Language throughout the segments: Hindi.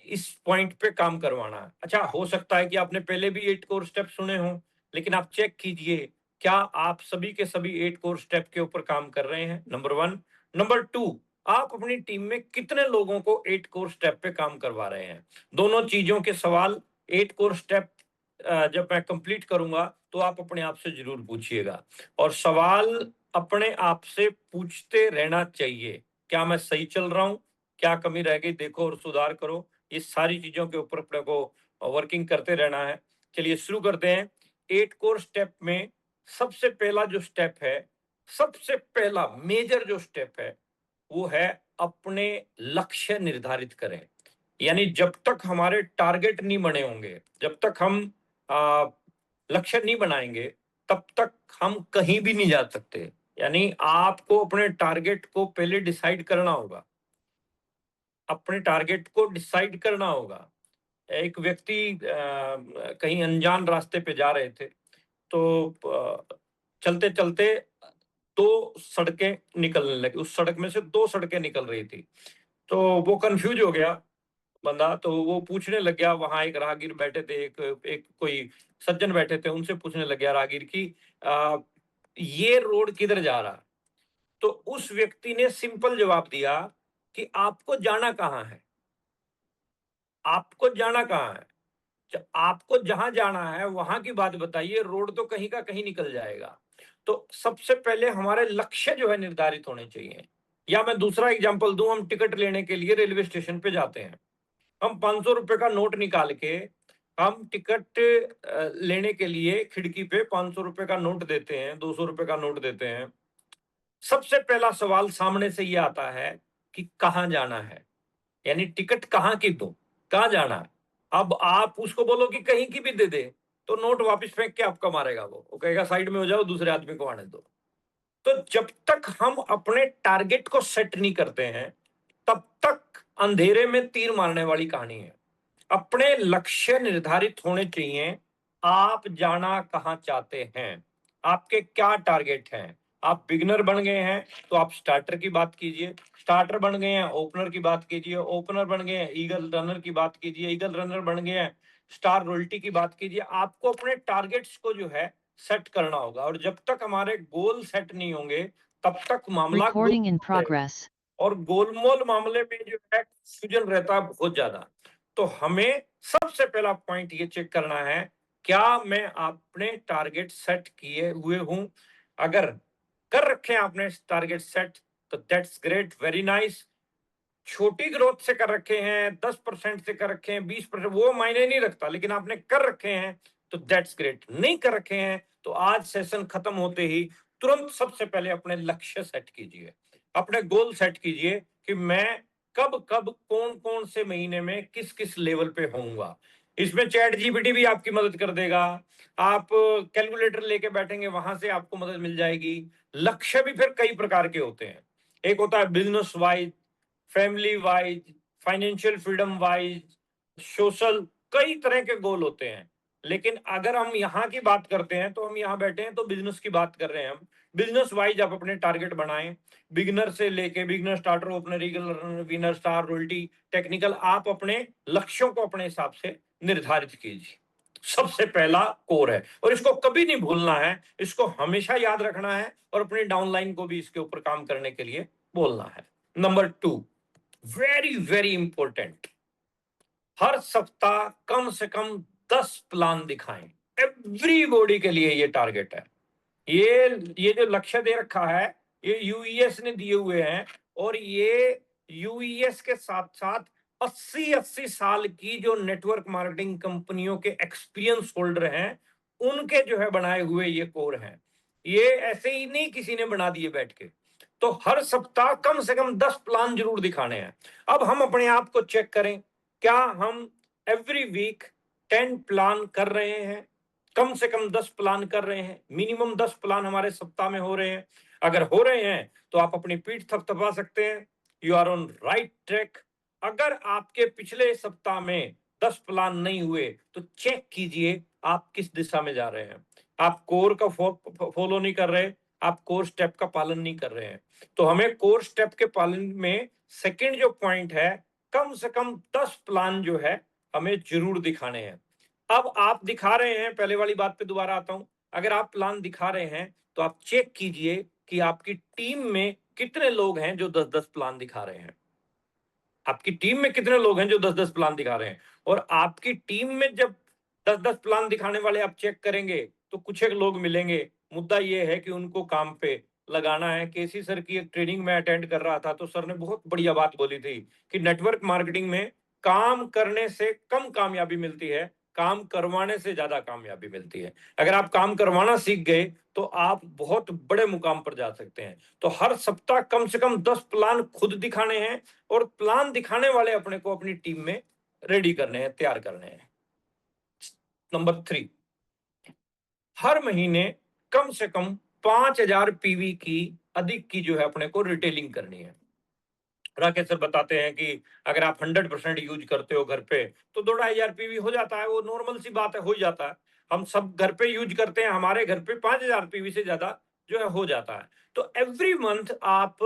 इस पॉइंट पे काम करवाना है। अच्छा, हो सकता है कि आपने पहले भी 8 कोर स्टेप सुने हों, लेकिन आप चेक कीजिए, क्या आप सभी के सभी 8 कोर स्टेप के ऊपर काम कर रहे हैं? नंबर 1। नंबर 2, आप अपनी टीम में कितने लोगों को 8 कोर स्टेप पे काम करवा रहे हैं? दोनों चीज़ों के सवाल 8 कोर स्टेप जब मैं कंप्लीट करूँगा, तो आप अपने आप से ज़रूर पूछिएगा और सवाल अपने आप से पूछते रहना चाहिए। क्या मैं सही चल रहा हूँ? क्या कमी रह गई देखो और सुधार करो। ये सारी चीज़ों के ऊपर अपने को वर्किंग करते रहना है। चलिए शुरू करते हैं। 8 कोर स्टेप में सबसे पहला जो स्टेप है, सबसे पहला मेजर जो स्टेप है, वो है अपने लक्ष्य निर्धारित करें। यानी जब तक हमारे टारगेट नहीं बने होंगे, जब तक हम अ, लक्ष्य नहीं बनाएँगे, तब तक हम कहीं भी नहीं जा सकते। यानी आपको अपने टारगेट को पहले डिसाइड करना होगा। अपने टारगेट को डिसाइड करना होगा। एक व्यक्ति कहीं अनजान रास्ते पे जा रहे थे, तो चलते-चलते 2 सड़कें निकलने लगी। उस सड़क में से 2 सड़कें निकल रही थी। तो वो कन्फ्यूज़ हो गया बंदा, तो वो पूछने लग गया, वहाँ एक राहगीर बैठे थे, एक एक कोई सज्जन बैठे थे, उनसे पूछने लग गया राहगीर कि अ, ये रोड किधर जा रहा है? तो उस व्यक्ति ने सिंपल जवाब दिया कि आपको जाना कहाँ है? आपको जाना कहाँ है? आपको जहां जाना है वहां की बात बताइए, रोड तो कहीं का कहीं निकल जाएगा। तो सबसे पहले हमारे लक्ष्य जो है निर्धारित होने चाहिए। या मैं दूसरा एग्जांपल दूं, हम टिकट लेने के लिए रेलवे स्टेशन पे जाते हैं। हम 500 रुपए का नोट निकाल के हम टिकट लेने के लिए खिड़की पे 500 रुपए का नोट देते हैं, 200 रुपए का नोट देते हैं। सबसे पहला सवाल सामने से ये आता है कि कहाँ जाना है? यानी टिकट कहाँ की दो, कहाँ जाना है? अब आप उसको बोलो कि कहीं की भी दे दे, तो नोट वापस फेंक के आपका मारेगा वो कहेगा साइड में हो जाओ, दूसरे आदमी को आने दो। तो जब तक हम अपने टारगेट को सेट नहीं करते हैं, तब तक अंधेरे में तीर मारने वाली कहानी है। अपने लक्ष्य निर्धारित होने चाहिए। आप जाना कहाँ चाहते हैं? आपके क्या टारगेट हैं? आप बिगिनर बन गए हैं, तो आप स्टार्टर की बात कीजिए। स्टार्टर बन गए हैं, ओपनर की बात कीजिए। ओपनर बन गए हैं, ईगल रनर की बात कीजिए। ईगल रनर बन गए हैं, स्टार रोयल्टी की बात कीजिए। आपको अपने टारगेट्स को जो है सेट करना होगा और जब तक हमारे गोल सेट नहीं होंगे, तब तक मामला Recording in गोल रहेगा। progress. और गोलमोल मामले में जो है कंफ्यूजन रहता है बहुत ज्यादा। तो हमें सबसे पहला पॉइंट ये चेक करना है, क्या मैं अपने टारगेट सेट किए हुए हूं? अगर कर रखे हैं आपने टारगेट सेट, तो दैट्स ग्रेट, वेरी नाइस। छोटी ग्रोथ से कर रखे हैं, 10% से कर रखे हैं, 20%, वो मायने नहीं रखता, लेकिन आपने कर रखे हैं तो दैट्स ग्रेट। नहीं कर रखे हैं तो आज सेशन खत्म होते ही तुरंत सबसे पहले अपने लक्ष्य सेट कीजिए, अपने गोल सेट कीजिए कि मैं कब कब कौन कौन से महीने में किस किस लेवल पे होऊंगा। इसमें चैट जीपीटी भी आपकी मदद कर देगा। आप कैलकुलेटर लेके बैठेंगे, वहां से आपको मदद मिल जाएगी। लक्ष्य भी फिर कई प्रकार के होते हैं। एक होता है business wise, family wise, financial freedom wise, social, कई तरह के गोल होते हैं। लेकिन अगर हम यहाँ की बात करते हैं, तो हम यहाँ बैठे हैं तो बिजनेस की बात कर रहे हैं हम। बिजनेस वाइज आप अपने टारगेट बनाएं, बिगिनर से लेके beginner, starter, opener, Regal, winner, star, royalty, technical. आप अपने लक्ष्यों को अपने हिसाब से निर्धारित कीजिए। सबसे पहला कोर है और इसको कभी नहीं भूलना है, इसको हमेशा याद रखना है और अपनी डाउनलाइन को भी इसके ऊपर काम करने के लिए बोलना है। नंबर 2, वेरी वेरी इंपॉर्टेंट, हर सप्ताह कम से कम 10 प्लान दिखाएं। एवरीबॉडी के लिए ये टारगेट है। ये जो लक्ष्य दे रखा है, ये यूईएस ने दिए हुए हैं और ये यूईएस के साथ साथ 80-80 साल की जो नेटवर्क मार्केटिंग कंपनियों के एक्सपीरियंस होल्डर हैं, उनके जो है बनाए हुए ये कोर हैं। ये ऐसे ही नहीं किसी ने बना दिए बैठ के। तो हर सप्ताह कम से कम 10 प्लान जरूर दिखाने हैं। अब हम अपने आप को चेक करें, क्या हम एवरी वीक 10 प्लान कर रहे हैं? कम से कम 10 प्लान कर रहे हैं? मिनिमम 10 प्लान हमारे सप्ताह में हो रहे हैं? अगर हो रहे हैं तो आप अपनी पीठ थपथपा सकते हैं, you are on right track. अगर आपके पिछले सप्ताह में 10 प्लान नहीं हुए, तो चेक कीजिए आप किस दिशा में जा रहे हैं। आप कोर का फॉलो नहीं कर रहे, आप कोर स्टेप का पालन नहीं कर रहे हैं। तो हमें कोर स्टेप के पालन में सेकंड जो पॉइंट है, से कम 10 प्लान जो है हमें जरूर दिखाने हैं। अब आप दिखा रहे हैं, पहले वाली बात पे दोबारा आता हूं, अगर आप प्लान दिखा रहे हैं तो आप चेक कीजिए कि आपकी टीम में कितने लोग हैं जो 10-10 प्लान दिखा रहे हैं। आपकी टीम में कितने लोग हैं जो 10-10 प्लान दिखा रहे हैं। और आपकी टीम में जब 10-10 प्लान दिखाने वाले आप चेक करेंगे तो कुछ एक लोग मिलेंगे। मुद्दा ये है कि उनको काम पे लगाना है। केसी सर की एक ट्रेनिंग में अटेंड कर रहा था तो सर ने बहुत बढ़िया बात बोली थी कि नेटवर्क मार्केटिंग में काम करने से कम कामयाबी मिलती है, काम करवाने से ज्यादा कामयाबी मिलती है। अगर आप काम करवाना सीख गए तो आप बहुत बड़े मुकाम पर जा सकते हैं। तो हर सप्ताह कम से कम 10 प्लान खुद दिखाने हैं और प्लान दिखाने वाले अपने को अपनी टीम में रेडी करने हैं, तैयार करने हैं। नंबर 3, हर महीने कम से कम 5,000 पीवी की अधिक की जो है अपने को रिटेलिंग करनी है। राकेश सर बताते हैं कि अगर आप 100% यूज करते हो घर पे तो 2,500 पीवी हो जाता है। वो नॉर्मल सी बात है, हो जाता है। हम सब घर पे यूज करते हैं, हमारे घर पे 5,000 पीवी से ज्यादा जो है हो जाता है। तो एवरी मंथ आप,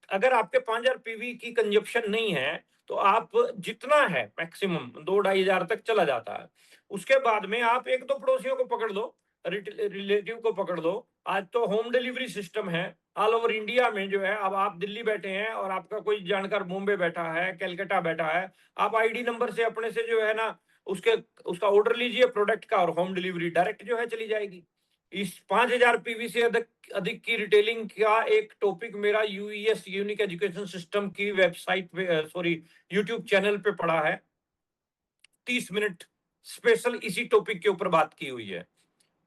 अगर आपके 5,000 पीवी की कंजप्शन नहीं है तो आप जितना है मैक्सिमम 2-2,500 तक चला जाता है। उसके बाद में आप एक दो पड़ोसियों को पकड़ लो, रिलेटिव को पकड़ लो। आज तो होम डिलीवरी सिस्टम है ऑल ओवर इंडिया में जो है। अब आप दिल्ली बैठे हैं और आपका कोई जानकार मुंबई बैठा है, कलकत्ता बैठा है, आप आईडी नंबर से अपने से जो है ना उसके उसका ऑर्डर लीजिए प्रोडक्ट का और होम डिलीवरी डायरेक्ट जो है चली जाएगी। इस 5,000 पीवी से अधिक अधिक की रिटेलिंग का एक टॉपिक मेरा यूईएस यूनिक एजुकेशन सिस्टम की वेबसाइट पे, सॉरी यूट्यूब चैनल पे पड़ा है। 30 मिनट स्पेशल इसी टॉपिक के ऊपर बात की हुई है।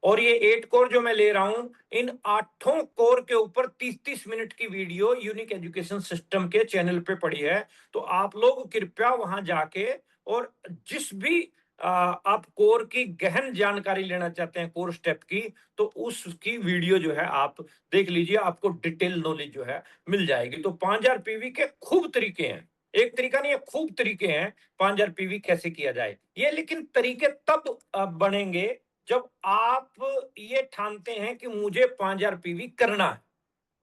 और ये 8 कोर जो मैं ले रहा हूं, इन 8 कोर के ऊपर 30-30 मिनट की वीडियो यूनिक एजुकेशन सिस्टम के चैनल पे पड़ी है। तो आप लोग कृपया वहां जाके और जिस भी आप कोर की गहन जानकारी लेना चाहते हैं, कोर स्टेप की, तो उसकी वीडियो जो है आप देख लीजिए, आपको डिटेल नॉलेज जो है मिल जाएगी। तो 5,000 पीवी के खूब तरीके हैं, एक तरीका नहीं है, खूब तरीके हैं 5,000 पीवी कैसे किया जाए ये। लेकिन तरीके तब बनेंगे जब आप ये ठानते हैं कि मुझे 5,000 पीवी करना है।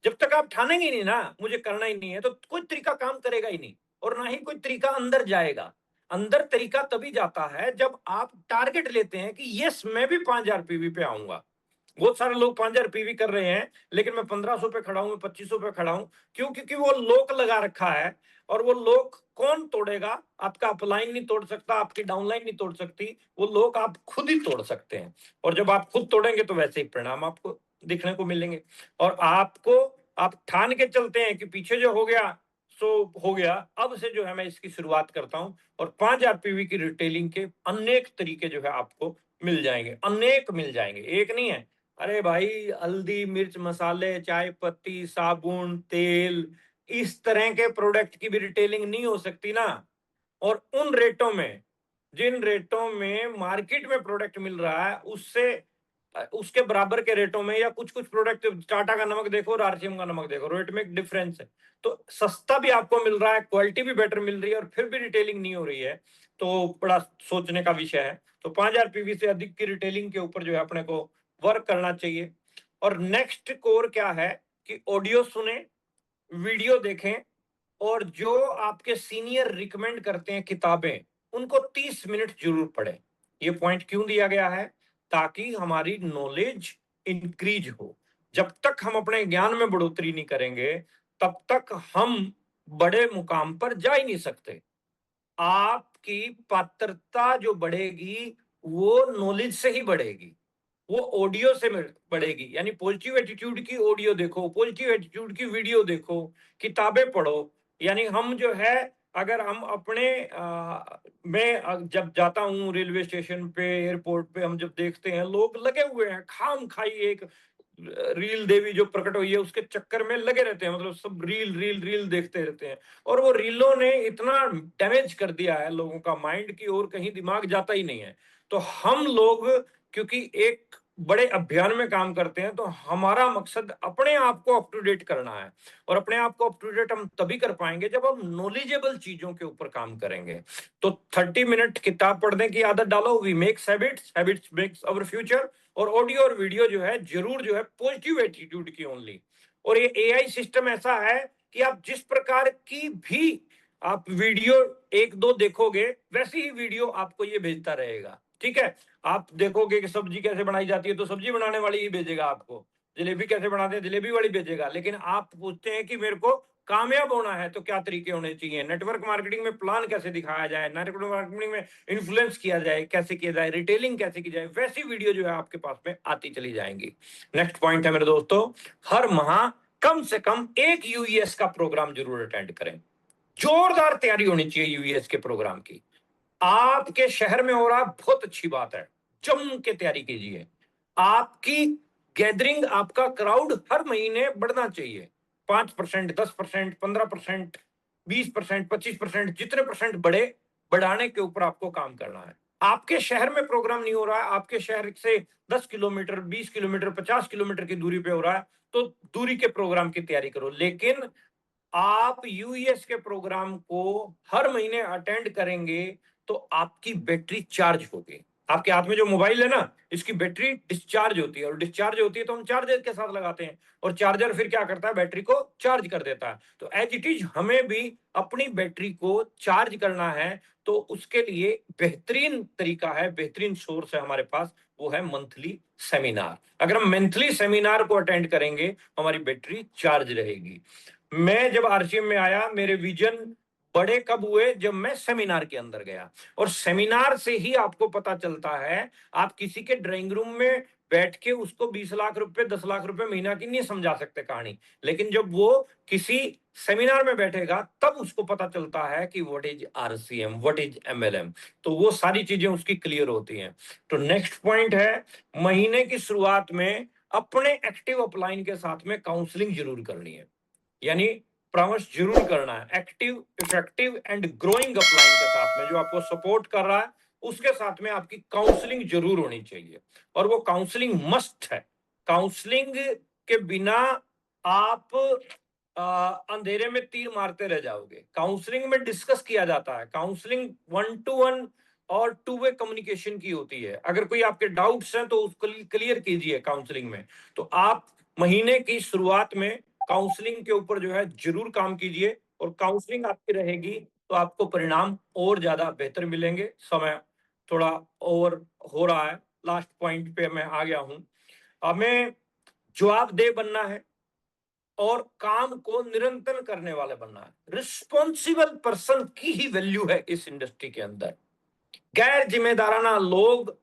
जब तक आप ठानेंगे नहीं ना मुझे करना ही नहीं है तो कोई तरीका काम करेगा ही नहीं, और ना ही कोई तरीका अंदर जाएगा। अंदर तरीका तभी जाता है जब आप टारगेट लेते हैं कि यस मैं भी 5,000 पीवी पे आऊंगा। बहुत सारे लोग 5,000 पीवी कर रहे हैं लेकिन मैं 1,500 पे खड़ा हूं, मैं 2,500 पे खड़ा हूं। क्यों? क्योंकि वो लोक लगा रखा है, और वो लोक कौन तोड़ेगा? आपका अपलाइन नहीं तोड़ सकता, आपकी डाउनलाइन नहीं तोड़ सकती, वो लोक आप खुद ही तोड़ सकते हैं। और जब आप खुद तोड़ेंगे तो वैसे ही परिणाम आपको दिखने को मिलेंगे। और आपको, आप ठान के चलते हैं कि पीछे जो हो गया सो हो गया, अब से जो है मैं इसकी शुरुआत करता हूं। और 5,000 पीवी की रिटेलिंग के अनेक तरीके जो है आपको मिल जाएंगे, अनेक मिल जाएंगे, एक नहीं है। अरे भाई, हल्दी मिर्च मसाले, चाय पत्ती, साबुन, तेल, इस तरह के प्रोडक्ट की भी रिटेलिंग नहीं हो सकती ना। और उन रेटों में, जिन रेटों में मार्केट में प्रोडक्ट मिल रहा है उससे उसके बराबर के रेटों में, या कुछ कुछ प्रोडक्ट, टाटा का नमक देखो और आरसीएम का नमक देखो, रेट में एक डिफरेंस है। तो सस्ता भी आपको मिल रहा है, क्वालिटी भी बेटर मिल रही है, और फिर भी रिटेलिंग नहीं हो रही है, तो बड़ा सोचने का विषय है। तो 5,000 पीवी से अधिक की रिटेलिंग के ऊपर जो है अपने को वर्क करना चाहिए। और नेक्स्ट कोर क्या है कि ऑडियो सुने, वीडियो देखें, और जो आपके सीनियर रिकमेंड करते हैं किताबें, उनको 30 मिनट जरूर पढ़ें। ये पॉइंट क्यों दिया गया है? ताकि हमारी नॉलेज इंक्रीज हो। जब तक हम अपने ज्ञान में बढ़ोतरी नहीं करेंगे तब तक हम बड़े मुकाम पर जा ही नहीं सकते। आपकी पात्रता जो बढ़ेगी वो नॉलेज से ही बढ़ेगी, वो ऑडियो से बढ़ेगी। यानी पॉजिटिव एटीट्यूड की ऑडियो देखो, पॉजिटिव एटीट्यूड की वीडियो देखो, किताबें पढ़ो। यानी हम जो है, अगर हम अपने मैं जब जाता हूँ रेलवे स्टेशन पे, एयरपोर्ट पे, हम जब देखते हैं लोग लगे हुए हैं खाम खाई, एक रील देवी जो प्रकट हुई है उसके चक्कर में लगे रहते हैं, मतलब सब रील रील रील देखते रहते हैं। और वो रीलों ने इतना डैमेज कर दिया है लोगों का माइंड की, और कहीं दिमाग जाता ही नहीं है। तो हम लोग क्योंकि एक बड़े अभियान में काम करते हैं, तो हमारा मकसद अपने आप को अप टू डेट करना है। और अपने आप को अप टू डेट हम तभी कर पाएंगे जब हम नॉलेजेबल चीजों के ऊपर काम करेंगे। तो 30 मिनट किताब पढ़ने की आदत डालो। We makes habits, habits makes our future. और ऑडियो और वीडियो जो है जरूर जो है पॉजिटिव एटीट्यूड की ओनली। और ये एआई सिस्टम ऐसा है कि आप जिस प्रकार की भी आप वीडियो 1-2 देखोगे, वैसी ही वीडियो आपको ये भेजता रहेगा, ठीक है। आप देखोगे कि सब्जी कैसे बनाई जाती है तो सब्जी बनाने वाली ही भेजेगा आपको, जलेबी कैसे बनाते हैं जलेबी वाली भेजेगा। लेकिन आप पूछते हैं कि मेरे को कामयाब होना है तो क्या तरीके होने चाहिए, नेटवर्क मार्केटिंग में प्लान कैसे दिखाया जाए, नेटवर्क मार्केटिंग में इन्फ्लुएंस किया जाए, कैसे किया जाए, रिटेलिंग कैसे की जाए, वैसी वीडियो जो है आपके पास में आती चली जाएंगी। नेक्स्ट पॉइंट है मेरे दोस्तों, हर माह कम से कम एक यूईएस का प्रोग्राम जरूर अटेंड करें। जोरदार तैयारी होनी चाहिए यूईएस के प्रोग्राम की। आपके शहर में हो रहा, बहुत अच्छी बात है, जम के तैयारी कीजिए। आपकी गैदरिंग, आपका क्राउड हर महीने बढ़ना चाहिए। 5%, 10%, 15%, 20%, 25%, जितने परसेंट बढ़ाने के ऊपर आपको काम करना है। आपके शहर में प्रोग्राम नहीं हो रहा है, आपके शहर से 10 किलोमीटर, 20 किलोमीटर, 50 किलोमीटर की दूरी पे हो रहा है, तो दूरी के प्रोग्राम की तैयारी करो। लेकिन आप यूएस के प्रोग्राम को हर महीने अटेंड करेंगे तो आपकी बैटरी चार्ज होगी। आपके हाथ में जो मोबाइल है ना, इसकी बैटरी डिस्चार्ज होती है, और डिस्चार्ज होती है तो हम चार्जर के साथ लगाते हैं, और चार्जर फिर क्या करता है, बैटरी को चार्ज कर देता है। तो एज इट इज हमें भी अपनी बैटरी को चार्ज करना है, तो उसके लिए बेहतरीन तरीका है, बेहतरीन सोर्स है हमारे पास, वो है मंथली सेमिनार। अगर हम मंथली सेमिनार को अटेंड करेंगे, हमारी बैटरी चार्ज रहेगी। मैं जब आरसीएम में आया, मेरे विजन बड़े कब हुए, जब मैं सेमिनार के अंदर गया। और सेमिनार से ही आपको पता चलता है, आप किसी के ड्राइंग रूम में बैठ के उसको 20 लाख रुपए, 10 लाख रुपए महीना की नहीं समझा सकते कहानी, लेकिन जब वो किसी सेमिनार में बैठेगा तब उसको पता चलता है कि what is RCM, what is MLM, तो वो सारी चीजें उसकी क्लियर होती हैं। तो नेक्स्ट पॉइंट है, महीने की शुरुआत में अपने एक्टिव अपलाइन के साथ में काउंसलिंग जरूर करनी है, यानी परामर्श जरूर करना है। Active, effective and growing upline के साथ में जो आपको सपोर्ट कर रहा है, उसके साथ में आपकी काउंसलिंग जरूर होनी चाहिए, और वो काउंसलिंग मस्ट है। काउंसलिंग के बिना आप अंधेरे में तीर मारते रह जाओगे। काउंसलिंग में डिस्कस किया जाता है, काउंसलिंग 1-to-1 और 2-वे कम्युनिकेशन की होती है। अगर कोई आपके डाउट्स हैं तो उसको क्लियर कीजिए काउंसलिंग में। तो आप महीने की शुरुआत में काउंसलिंग के ऊपर जो है जरूर काम कीजिए, और काउंसलिंग आपकी रहेगी तो आपको परिणाम और ज्यादा बेहतर मिलेंगे। समय थोड़ा ओवर हो रहा है, लास्ट पॉइंट पे मैं आ गया हूं। हमें जवाबदेह बनना है और काम को निरंतर करने वाले बनना है। रिस्पॉन्सिबल पर्सन की ही वैल्यू है इस इंडस्ट्री के अंदर। गैर जिम्मेदाराना लोग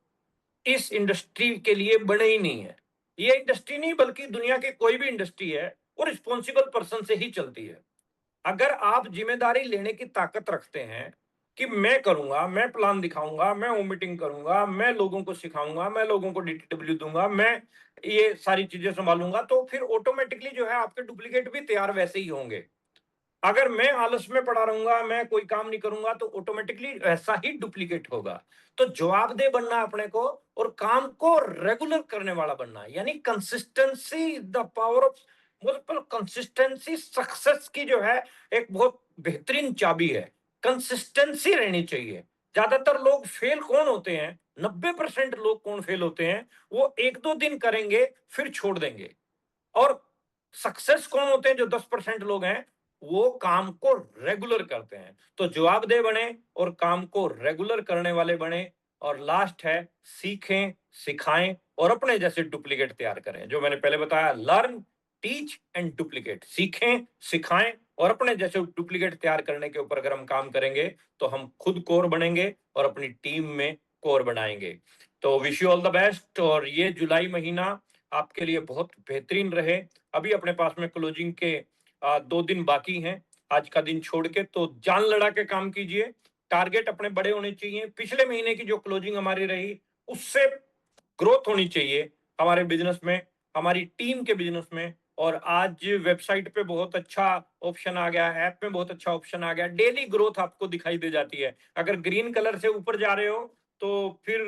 इस इंडस्ट्री के लिए बने ही नहीं है। ये इंडस्ट्री नहीं, बल्कि दुनिया की कोई भी इंडस्ट्री है वो रिस्पॉन्सिबल पर्सन से ही चलती है। अगर आप जिम्मेदारी लेने की ताकत रखते हैं कि मैं करूंगा, मैं प्लान दिखाऊंगा, मैं वो मीटिंग करूंगा, मैं लोगों को सिखाऊंगा, मैं लोगों को डीटीडब्ल्यू दूंगा, मैं ये सारी चीजें संभालूंगा, तो फिर ऑटोमेटिकली जो है आपके डुप्लीकेट भी तैयार वैसे ही होंगे। अगर मैं आलस में पड़ा रहूंगा, मैं कोई काम नहीं करूंगा, तो ऑटोमेटिकली ऐसा ही डुप्लीकेट होगा। तो जवाबदेह बनना अपने को, और काम को रेगुलर करने वाला बनना, यानी consistency the power of multiple consistency success की जो है एक बहुत बेहतरीन चाबी है। कंसिस्टेंसी रहनी चाहिए। ज्यादातर लोग फेल कौन होते हैं, 90% लोग कौन फेल होते हैं, वो 1-2 दिन करेंगे फिर छोड़ देंगे। और सक्सेस कौन होते हैं, जो 10% लोग हैं, वो काम को रेगुलर करते हैं। तो जवाबदेह बने और काम को रेगुलर करने वाले बने। और लास्ट है, सीखें, सिखाएं और अपने जैसे डुप्लीकेट तैयार करें। जो मैंने पहले बताया, लर्न, टीच एंड डुप्लीकेट। सीखें, सिखाएं और अपने जैसे डुप्लीकेट तैयार करने के ऊपर अगर हम काम करेंगे तो हम खुद कोर बनेंगे और अपनी टीम में कोर बनाएंगे। तो wish you all the best. और ये जुलाई महीना आपके लिए बहुत बेहतरीन रहे। अभी अपने पास में क्लोजिंग के 2 दिन बाकी हैं, आज का दिन छोड़ के, तो जान लड़ा के काम कीजिए। टारगेट अपने बड़े होने चाहिए। पिछले महीने की जो क्लोजिंग हमारी रही, उससे ग्रोथ होनी चाहिए हमारे बिजनेस में, हमारी टीम के बिजनेस में। और आज वेबसाइट पे बहुत अच्छा ऑप्शन आ गया, ऐप में बहुत अच्छा ऑप्शन आ गया, डेली ग्रोथ आपको दिखाई दे जाती है। अगर ग्रीन कलर से ऊपर जा रहे हो तो फिर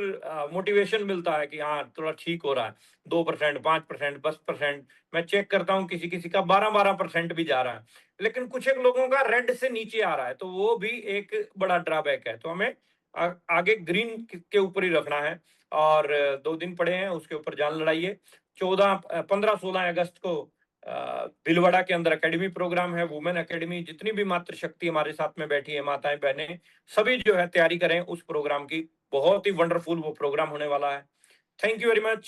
मोटिवेशन मिलता है कि हाँ थोड़ा ठीक हो रहा है। 2%, 5%, 10%, मैं चेक करता हूँ किसी किसी का 12% भी जा रहा है, लेकिन कुछ एक लोगों का रेड से नीचे आ रहा है, तो वो भी एक बड़ा ड्रॉबैक है। तो हमें आगे ग्रीन के ऊपर ही रखना है। और 2 दिन पड़े हैं, उसके ऊपर जान लड़ाइए। 15-16 अगस्त को बिलवाड़ा के अंदर एकेडमी प्रोग्राम है, वुमेन एकेडमी, जितनी भी मातृशक्ति हमारे साथ में बैठी है, माताएं बहनें, सभी जो है तैयारी करें उस प्रोग्राम की। बहुत ही वंडरफुल वो प्रोग्राम होने वाला है। Thank you very much.